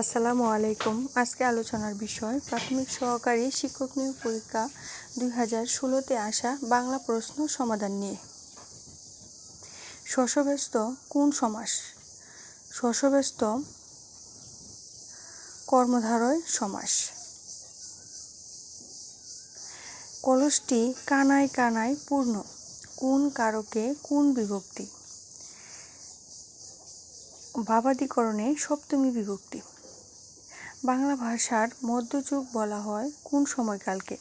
আসসালামু আলাইকুম। আজকে আলোচনার বিষয় প্রাথমিক সহকারী শিক্ষক নিয়োগ পরীক্ষা 2016-তে আসা বাংলা প্রশ্ন সমাধান নিয়ে। শশব্যস্ত কোন সমাস? শশব্যস্ত কর্মধারয় সমাস। কলসটি কানায় কানায় পূর্ণ কোন কারকে কোন বিভক্তি? ভাবাদিকরণে সপ্তমী বিভক্তি। বাংলা ভাষার মধ্যযুগ বলা হয় কোন সময়কালকে?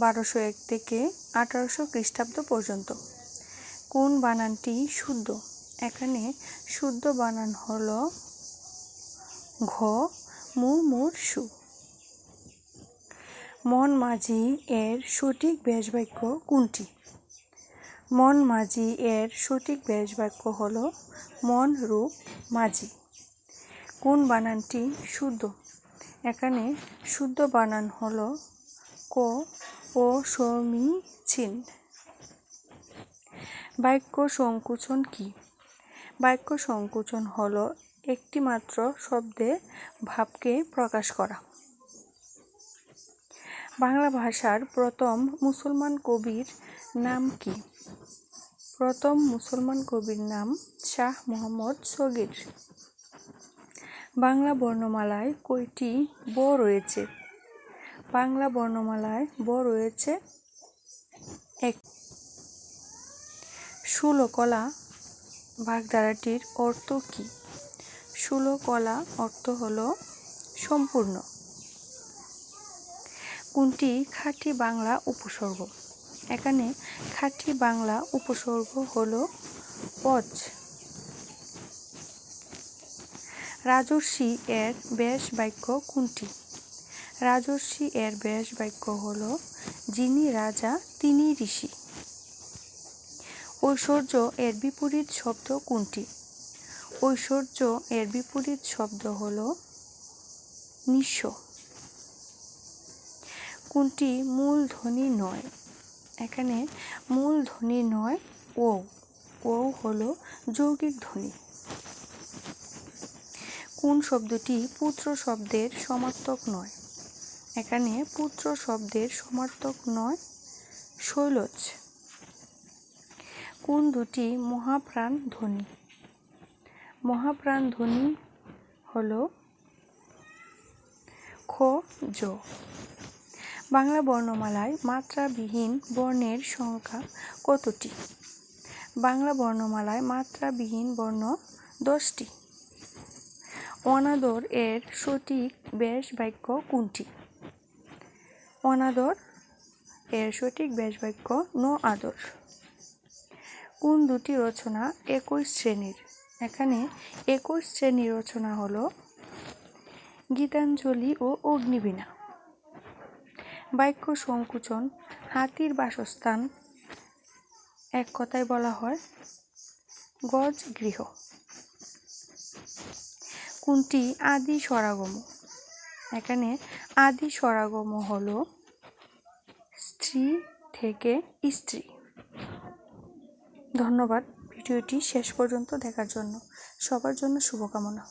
1201 থেকে 1800 খ্রিস্টাব্দ পর্যন্ত। কোন বানানটি শুদ্ধ? এখানে শুদ্ধ বানান হল ঘ, মুর সু। মন মাঝি এর সঠিক ব্যাসবাক্য কোনটি? মন মাঝি এর সঠিক ব্যাসবাক্য হল মন রূপ মাঝি। কোন বানানটি শুদ্ধ? এখানে শুদ্ধ বানান হল ক ও সমীচীন। বাক্য সংকুচন কি? বাক্য সংকুচন হল একটি মাত্র শব্দে ভাবকে প্রকাশ করা। বাংলা ভাষার প্রথম মুসলমান কবির নাম কি? প্রথম মুসলমান কবির নাম শাহ মুহাম্মদ সগীর। বাংলা বর্ণমালায় কয়টি ব রয়েছে? বাংলা বর্ণমালায় ব রয়েছে 1। ষোলকলা বাগধারাটির অর্থ কী? ষোলকলা অর্থ হল সম্পূর্ণ। কোনটি খাঁটি বাংলা উপসর্গ? এখানে খাঁটি বাংলা উপসর্গ হল অজ। রাজর্ষি এর ব্যাস বাক্য কোনটি? রাজর্ষি এর ব্যাস বাক্য হল যিনি রাজা তিনি ঋষি। ঐশ্বর্য এর বিপরীত শব্দ কোনটি? ঐশ্বর্য এর বিপরীত শব্দ হল নিঃস্ব। কোনটি মূলধ্বনি নয়? এখানে মূলধ্বনি নয় ও। ও হল যৌগিক ধ্বনি। কোন শব্দটি পুত্র শব্দের সমার্থক নয়? এখানে পুত্র শব্দের সমার্থক নয় শৈলজ। কোন দুটি মহাপ্রাণ ধ্বনি? মহাপ্রাণ ধ্বনি হল খ, জ। বাংলা বর্ণমালায় মাত্রাবিহীন বর্ণের সংখ্যা কতটি? বাংলা বর্ণমালায় মাত্রাবিহীন বর্ণ 10টি। অনাদর এর সঠিক ব্যাস বাক্য কোনটি? অনাদর এর সঠিক ব্যাস বাক্য ন আদর। কোন দুটি রচনা একই শ্রেণীর? এখানে একই শ্রেণীর রচনা হল গীতাঞ্জলি ও অগ্নিবীণা। বাক্য সংকুচন হাতির বাসস্থান এক কথায় বলা হয় গজ গৃহ। কোনটি আদি স্বরাগম? এখানে আদি স্বরাগম হল স্ত্রী থেকে স্ত্রী। ধন্যবাদ ভিডিওটি শেষ পর্যন্ত দেখার জন্য। সবার জন্য শুভকামনা।